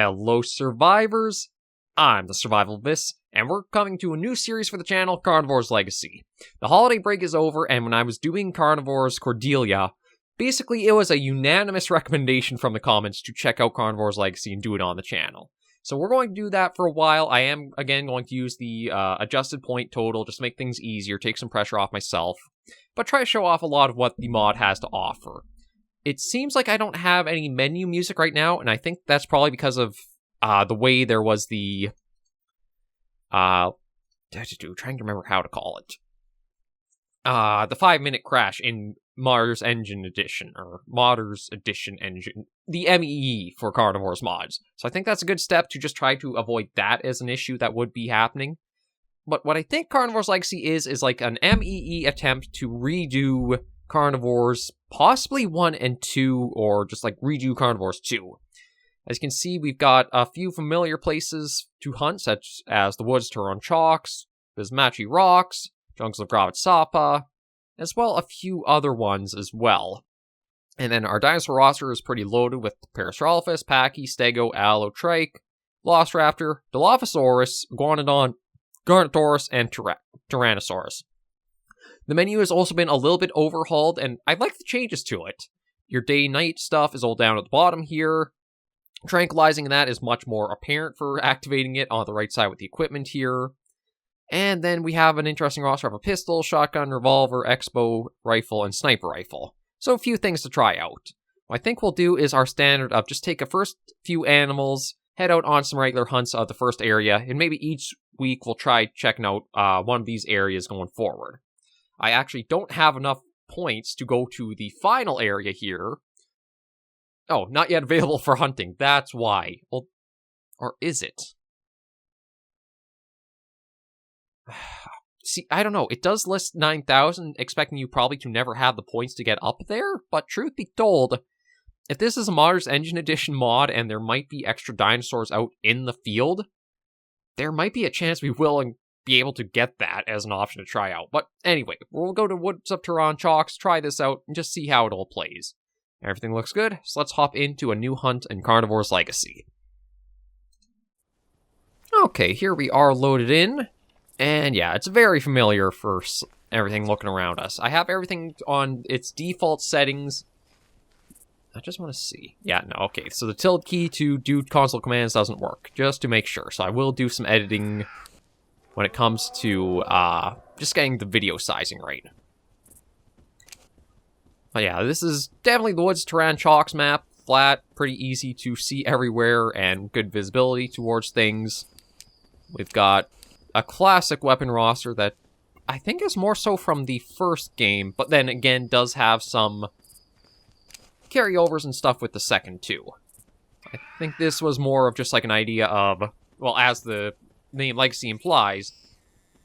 Hello, survivors! I'm the Survivalist, and we're coming to a new series for the channel, Carnivores Legacy. The holiday break is over, and when I was doing Carnivores Cordelia, basically it was a unanimous recommendation from the comments to check out Carnivores Legacy and do it on the channel. So we're going to do that for a while. I am, again, going to use the adjusted point total, just to make things easier, take some pressure off myself, but try to show off a lot of what the mod has to offer. It seems like I don't have any menu music right now, and I think that's probably because of the way there was the... trying to remember how to call it. The 5-minute crash in Modders Engine Edition, or Modders Edition Engine, the M.E.E. for Carnivores mods. So I think that's a good step to just try to avoid that as an issue that would be happening. But what I think Carnivores Legacy is like an M.E.E. attempt to redo Carnivores, possibly 1 and 2, or just like redo Carnivores 2. As you can see, we've got a few familiar places to hunt, such as the woods Turon Chalks, Bismachi Rocks, Jungles of Gravat Sapa, as well a few other ones as well. And then our dinosaur roster is pretty loaded with Parasaurolophus, Pachy, Stego, Allo, Trike, Velociraptor, Dilophosaurus, Iguanodon, Gargantosaurus, and Tyrannosaurus. The menu has also been a little bit overhauled, and I like the changes to it. Your day-night stuff is all down at the bottom here. Tranquilizing that is much more apparent for activating it on the right side with the equipment here. And then we have an interesting roster of a pistol, shotgun, revolver, expo, rifle, and sniper rifle. So a few things to try out. What I think we'll do is our standard of just take a first few animals, head out on some regular hunts of the first area, and maybe each week we'll try checking out one of these areas going forward. I actually don't have enough points to go to the final area here. Oh, not yet available for hunting. That's why. Well, or is it? See, I don't know. It does list 9,000, expecting you probably to never have the points to get up there. But truth be told, if this is a Modders Engine Edition mod and there might be extra dinosaurs out in the field, there might be a chance we will be able to get that as an option to try out. But anyway, we'll go to Woods of Turon Chalks, try this out, and just see how it all plays. Everything looks good, so let's hop into a new hunt in Carnivores Legacy. Okay, here we are loaded in. And yeah, it's very familiar for everything looking around us. I have everything on its default settings. I just want to see. Yeah, no, okay. So the tilde key to do console commands doesn't work, just to make sure. So I will do some editing when it comes to just getting the video sizing right. But yeah, this is definitely the Woods Turon Chalks map. Flat, pretty easy to see everywhere, and good visibility towards things. We've got a classic weapon roster that I think is more so from the first game, but then again does have some carryovers and stuff with the second too. I think this was more of just like an idea of, well, as the name Legacy implies,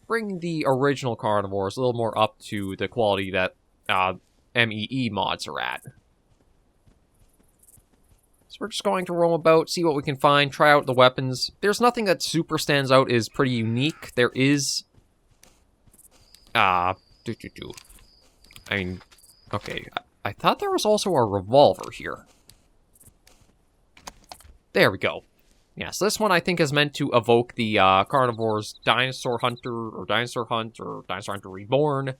bring the original Carnivores a little more up to the quality that M.E.E. mods are at. So we're just going to roam about, see what we can find, try out the weapons. There's nothing that super stands out, is pretty unique. There is... I mean, okay, I thought there was also a revolver here. There we go. Yes, this one I think is meant to evoke the Carnivores Dinosaur Hunter, or Dinosaur Hunt, or Dinosaur Hunter Reborn.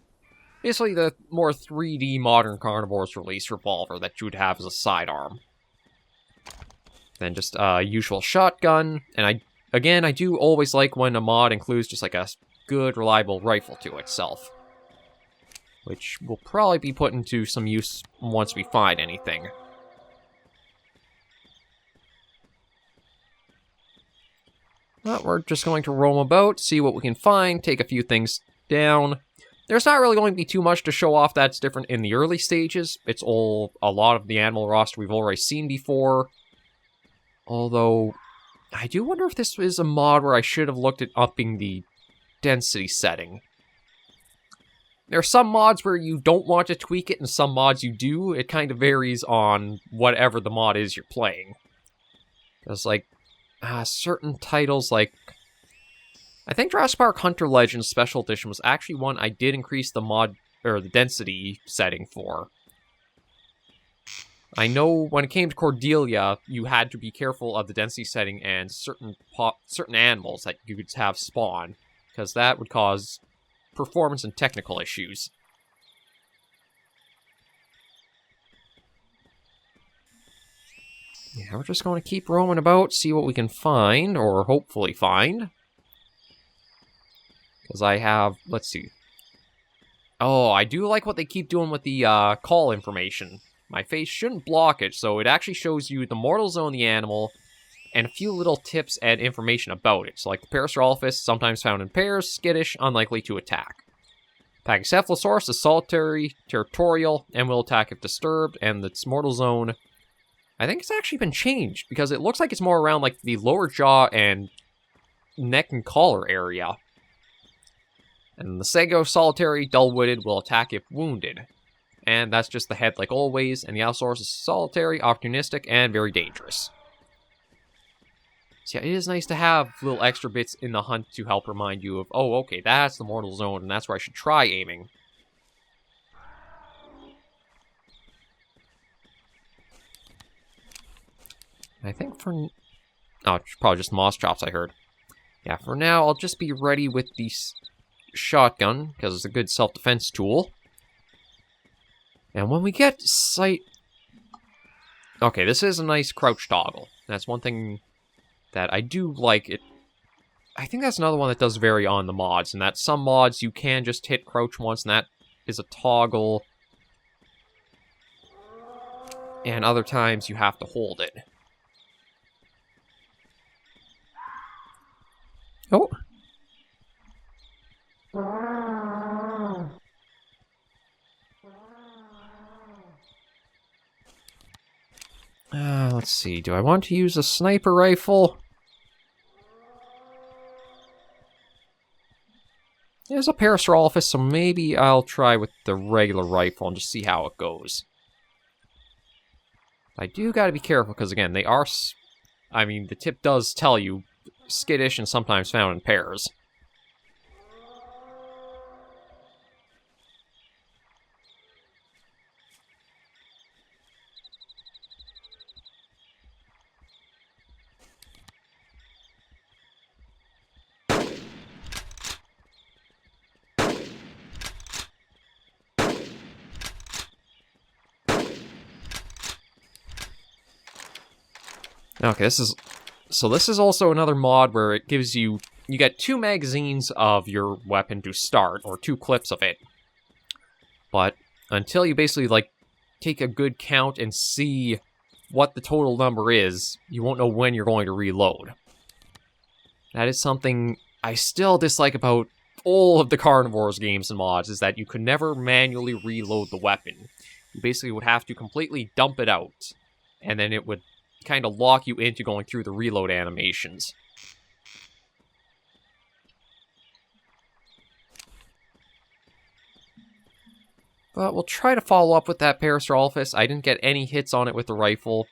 Basically the more 3D modern Carnivores release revolver that you would have as a sidearm. Then just usual shotgun, and I do always like when a mod includes just like a good, reliable rifle to itself. Which will probably be put into some use once we find anything. But we're just going to roam about, see what we can find, take a few things down. There's not really going to be too much to show off that's different in the early stages. It's all a lot of the animal roster we've already seen before. Although, I do wonder if this is a mod where I should have looked at upping the density setting. There are some mods where you don't want to tweak it, and some mods you do. It kind of varies on whatever the mod is you're playing. Because, like, certain titles, like... I think Jurassic Park Hunter Legends Special Edition was actually one I did increase the mod, or the density setting for. I know when it came to Cordelia, you had to be careful of the density setting and certain animals that you could have spawn, because that would cause performance and technical issues. Yeah, we're just going to keep roaming about, see what we can find, or hopefully find. Because I have, let's see. Oh, I do like what they keep doing with the call information. My face shouldn't block it, so it actually shows you the mortal zone, the animal, and a few little tips and information about it. So like the Parasaurolophus, sometimes found in pairs, skittish, unlikely to attack. Pachycephalosaurus is solitary, territorial, and will attack if disturbed, and its mortal zone, I think it's actually been changed, because it looks like it's more around like the lower jaw and neck and collar area. And the Sego, solitary, dull-witted, will attack if wounded. And that's just the head like always, and the Allosaurus is solitary, opportunistic, and very dangerous. So yeah, it is nice to have little extra bits in the hunt to help remind you of, oh, okay, that's the mortal zone, and that's where I should try aiming. I think for... Oh, it's probably just moss chops I heard. Yeah, for now, I'll just be ready with the shotgun, because it's a good self-defense tool. And when we get sight... Okay, this is a nice crouch toggle. That's one thing that I do like. I think that's another one that does vary on the mods, and that some mods you can just hit crouch once, and that is a toggle. And other times you have to hold it. Oh. Let's see. Do I want to use a sniper rifle? There's a Parasaurolophus, so maybe I'll try with the regular rifle and just see how it goes. I do gotta be careful, because again, they are... I mean, the tip does tell you skittish and sometimes found in pairs. Okay, this is also another mod where it gives you get 2 magazines of your weapon to start, or 2 clips of it. But until you basically, like, take a good count and see what the total number is, you won't know when you're going to reload. That is something I still dislike about all of the Carnivores games and mods, is that you could never manually reload the weapon. You basically would have to completely dump it out, and then it would kind of lock you into going through the reload animations. But we'll try to follow up with that Parasaurolophus. I didn't get any hits on it with the rifle.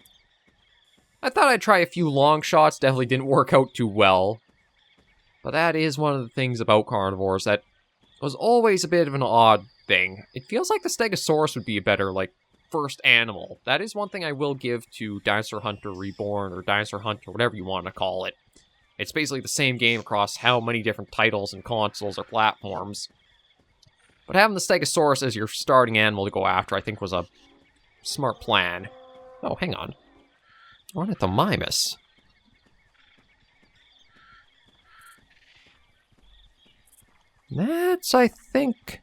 I thought I'd try a few long shots, definitely didn't work out too well. But that is one of the things about Carnivores that was always a bit of an odd thing. It feels like the Stegosaurus would be a better, like, first animal. That is one thing I will give to Dinosaur Hunter Reborn, or Dinosaur Hunter, whatever you want to call it. It's basically the same game across how many different titles and consoles or platforms. But having the Stegosaurus as your starting animal to go after, I think, was a smart plan. Oh, hang on. Ornithomimus. That's, I think...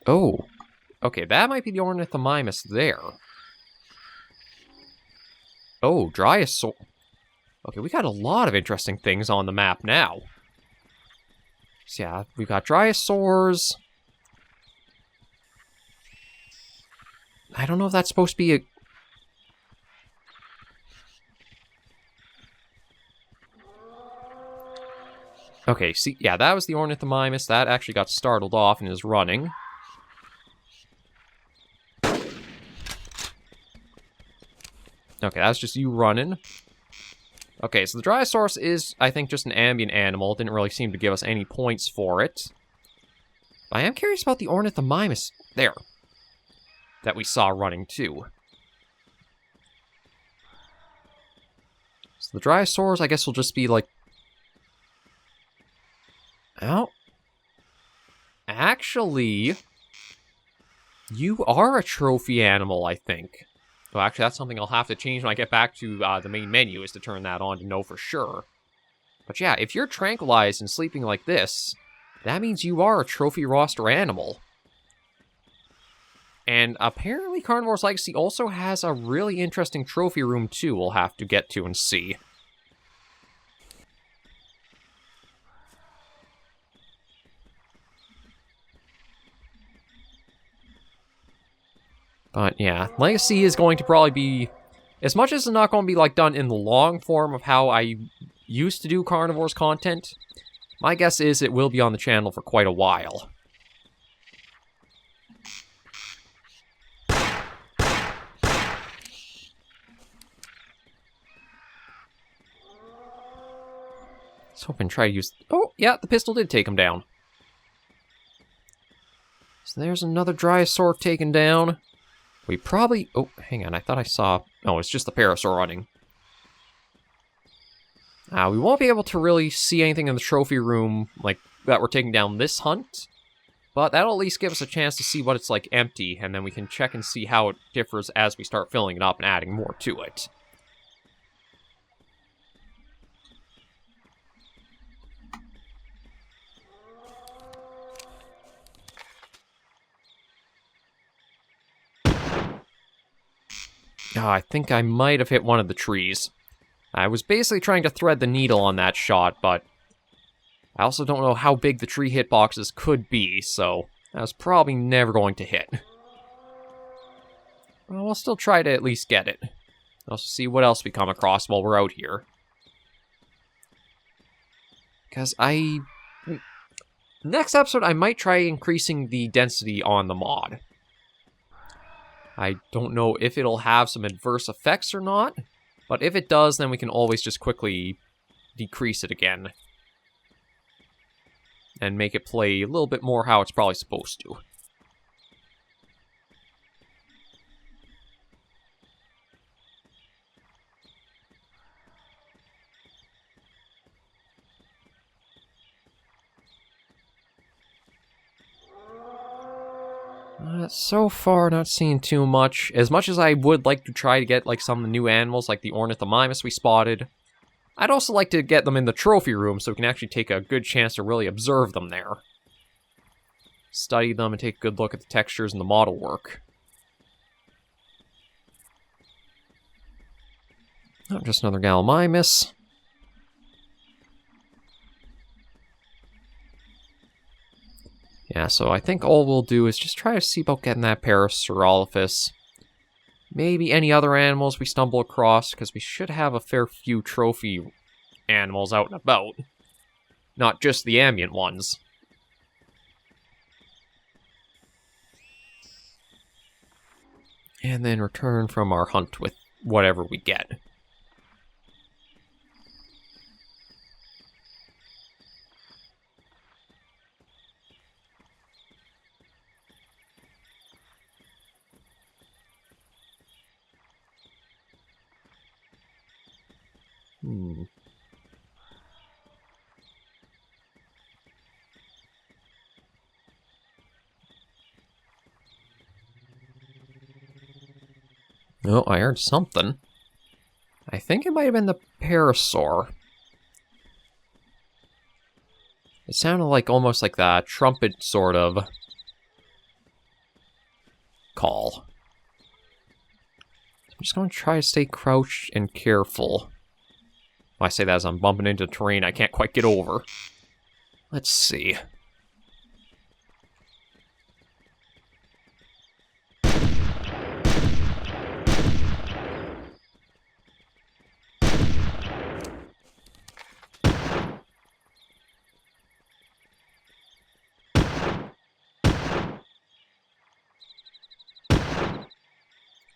Oh, okay, that might be the Ornithomimus there. Oh, Dryosaur. Okay, we got a lot of interesting things on the map now. So yeah, we've got Dryosaurs. I don't know if that's supposed to be a... Okay, see, yeah, that was the Ornithomimus. That actually got startled off and is running. Okay, that's just you running. Okay, so the Dryosaurus is, I think, just an ambient animal. Didn't really seem to give us any points for it. But I am curious about the ornithomimus there that we saw running too. So the Dryosaurs, I guess, will just be like... Oh. Actually, you are a trophy animal, I think. Well, actually, that's something I'll have to change when I get back to the main menu, is to turn that on to know for sure. But yeah, if you're tranquilized and sleeping like this, that means you are a trophy roster animal. And apparently Carnivores Legacy also has a really interesting trophy room too we'll have to get to and see. But yeah, Legacy is going to probably be, as much as it's not going to be like done in the long form of how I used to do Carnivores content, my guess is it will be on the channel for quite a while. Let's hope and try to use... Oh, yeah, the pistol did take him down. So there's another Dryosaur taken down. We probably... Oh, hang on, I thought I saw... Oh, it's just the Parasaur running. We won't be able to really see anything in the trophy room, like, that we're taking down this hunt. But that'll at least give us a chance to see what it's like empty, and then we can check and see how it differs as we start filling it up and adding more to it. Oh, I think I might have hit one of the trees. I was basically trying to thread the needle on that shot, but I also don't know how big the tree hitboxes could be, so I was probably never going to hit. Well, we'll still try to at least get it. Also see what else we come across while we're out here. Because next episode, I might try increasing the density on the mod. I don't know if it'll have some adverse effects or not, but if it does, then we can always just quickly decrease it again. And make it play a little bit more how it's probably supposed to. So far, not seeing too much. As much as I would like to try to get like some of the new animals, like the ornithomimus we spotted, I'd also like to get them in the trophy room so we can actually take a good chance to really observe them there. Study them and take a good look at the textures and the model work. Oh, just another Gallimimus. Yeah, so I think all we'll do is just try to see about getting that Parasaurolophus. Maybe any other animals we stumble across, because we should have a fair few trophy animals out and about. Not just the ambient ones. And then return from our hunt with whatever we get. Oh, I heard something. I think it might have been the Parasaur. It sounded like almost like the trumpet sort of call. I'm just going to try to stay crouched and careful. I say that as I'm bumping into terrain I can't quite get over. Let's see.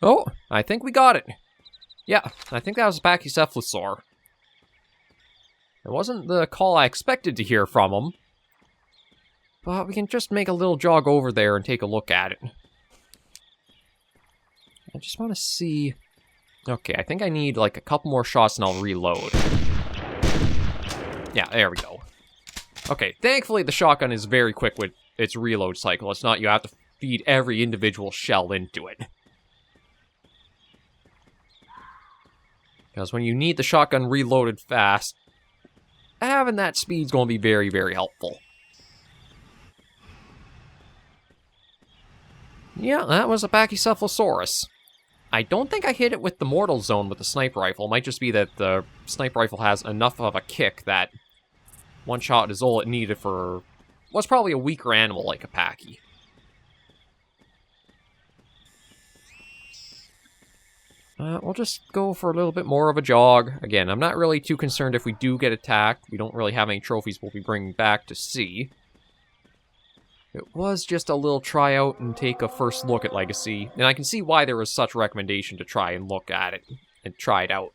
Oh, I think we got it. Yeah, I think that was a Pachycephalosaur. It wasn't the call I expected to hear from him. But we can just make a little jog over there and take a look at it. I just want to see... Okay, I think I need like a couple more shots and I'll reload. Yeah, there we go. Okay, thankfully the shotgun is very quick with its reload cycle. It's not you have to feed every individual shell into it. Because when you need the shotgun reloaded fast, having that speed's going to be very, very helpful. Yeah, that was a Pachycephalosaurus. I don't think I hit it with the mortal zone with the sniper rifle. It might just be that the sniper rifle has enough of a kick that one shot is all it needed for what's probably a weaker animal like a Pachy. We'll just go for a little bit more of a jog. Again, I'm not really too concerned if we do get attacked. We don't really have any trophies we'll be bringing back to see. It was just a little tryout and take a first look at Legacy, and I can see why there was such recommendation to try and look at it and try it out.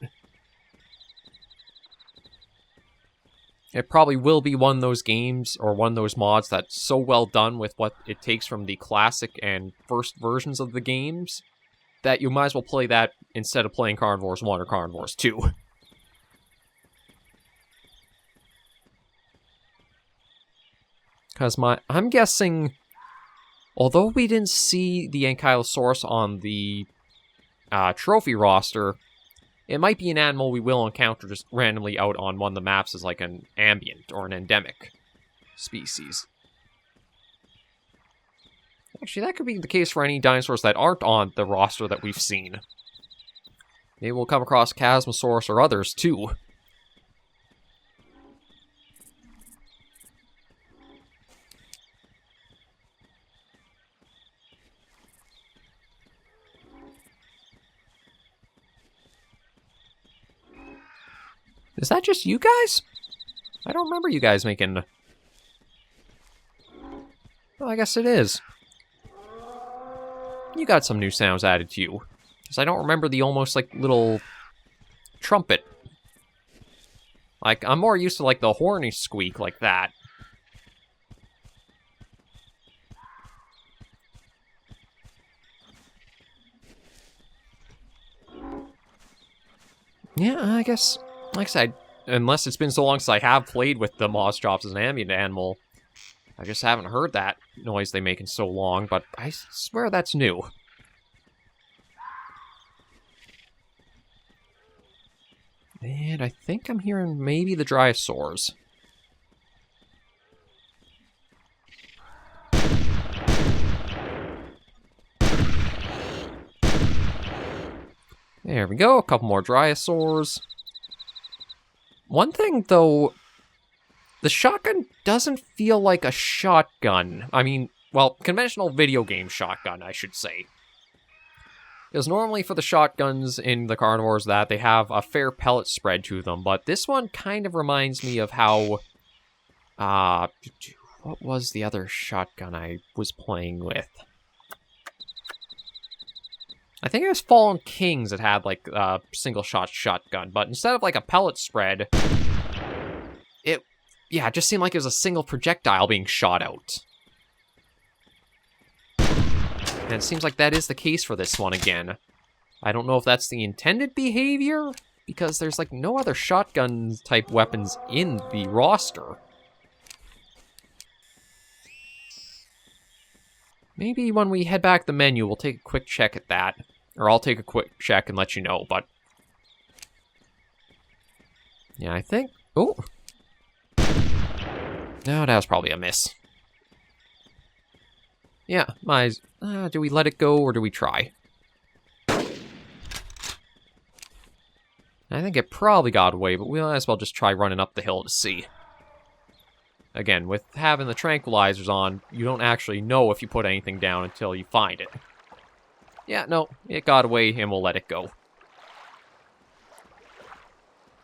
It probably will be one of those games or one of those mods that's so well done with what it takes from the classic and first versions of the games that you might as well play that instead of playing Carnivores 1 or Carnivores 2. Because I'm guessing, although we didn't see the Ankylosaurus on the trophy roster, it might be an animal we will encounter just randomly out on one of the maps as like an ambient or an endemic species. Actually, that could be the case for any dinosaurs that aren't on the roster that we've seen. Maybe we'll come across Chasmosaurus or others too. Is that just you guys? I don't remember you guys making... Well, I guess it is. You got some new sounds added to you. Because I don't remember the almost, like, little... trumpet. Like, I'm more used to, like, the horny squeak like that. Yeah, I guess... Like I said, unless it's been so long since I have played with the Moss-Chops as an ambient animal, I just haven't heard that noise they make in so long, but I swear that's new. And I think I'm hearing maybe the Dryosaurs. There we go, a couple more Dryosaurs. One thing, though, the shotgun doesn't feel like a shotgun. I mean, well, conventional video game shotgun, I should say. Because normally for the shotguns in the Carnivores that they have a fair pellet spread to them, but this one kind of reminds me of how... what was the other shotgun I was playing with? I think it was Fallen Kings that had, like, a single-shot shotgun, but instead of, like, a pellet spread, it just seemed like it was a single projectile being shot out. And it seems like that is the case for this one again. I don't know if that's the intended behavior, because there's, like, no other shotgun-type weapons in the roster. Maybe when we head back to the menu, we'll take a quick check at that. Or I'll take a quick check and let you know, but... Yeah, I think... Oh! No, that was probably a miss. Yeah, do we let it go, or do we try? I think it probably got away, but we might as well just try running up the hill to see. Again, with having the tranquilizers on, you don't actually know if you put anything down until you find it. Yeah, no, it got away, and we'll let it go.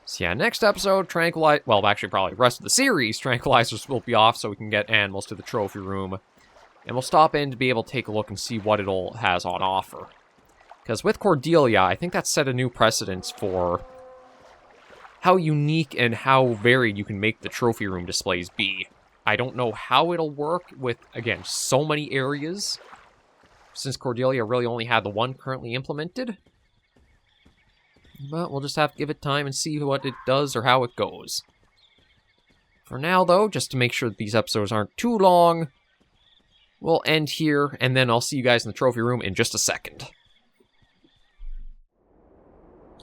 So yeah, next episode, well, actually probably the rest of the series, tranquilizers will be off so we can get animals to the trophy room. And we'll stop in to be able to take a look and see what it all has on offer. Because with Cordelia, I think that set a new precedence for how unique and how varied you can make the trophy room displays be. I don't know how it'll work with, again, so many areas, since Cordelia really only had the one currently implemented. But we'll just have to give it time and see what it does or how it goes. For now, though, just to make sure that these episodes aren't too long, we'll end here, and then I'll see you guys in the trophy room in just a second.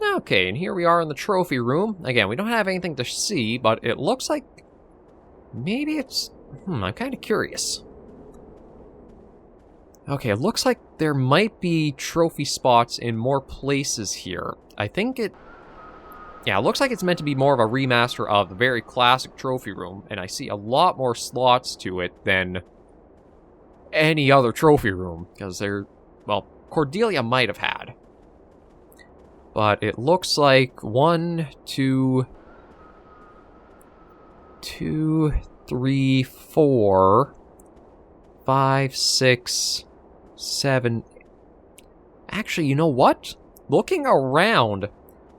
Okay, and here we are in the trophy room. Again, we don't have anything to see, but it looks like maybe it's... I'm kind of curious. Okay, it looks like there might be trophy spots in more places here. I think it... Yeah, it looks like it's meant to be more of a remaster of the very classic trophy room, and I see a lot more slots to it than any other trophy room, because they're... Well, Cordelia might have had. But it looks like 1, 2, 3, 4, 5, 6, 7... Actually, you know what? Looking around,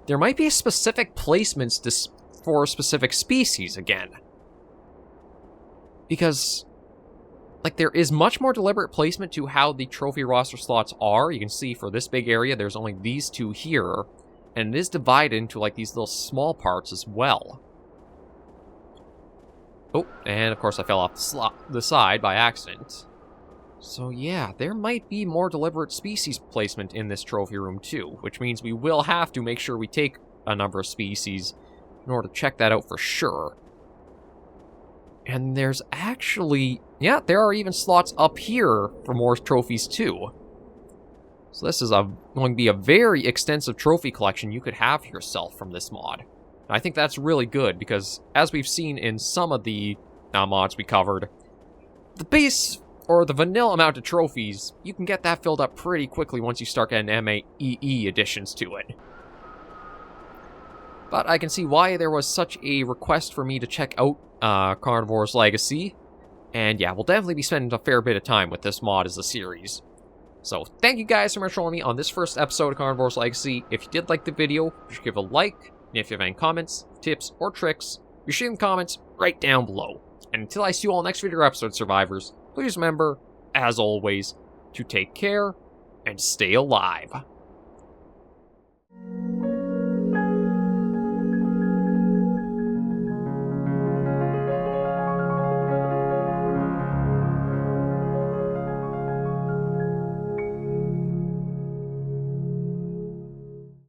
there might be specific placements for specific species again. Because, like, there is much more deliberate placement to how the trophy roster slots are. You can see for this big area, there's only these two here. And it is divided into, like, these little small parts as well. Oh, and of course I fell off the side by accident. So yeah, there might be more deliberate species placement in this trophy room too, which means we will have to make sure we take a number of species in order to check that out for sure. And there's actually... Yeah, there are even slots up here for more trophies too. So this is going to be a very extensive trophy collection you could have yourself from this mod. And I think that's really good because, as we've seen in some of the mods we covered, the base or the vanilla amount of trophies, you can get that filled up pretty quickly once you start getting M.E.E. additions to it. But I can see why there was such a request for me to check out Carnivores Legacy. And yeah, we'll definitely be spending a fair bit of time with this mod as a series. So thank you guys so much for joining me on this first episode of Carnivores Legacy. If you did like the video, you should give a like. And if you have any comments, tips, or tricks, be sure in the comments right down below. And until I see you all next video or episode, survivors, please remember, as always, to take care and stay alive.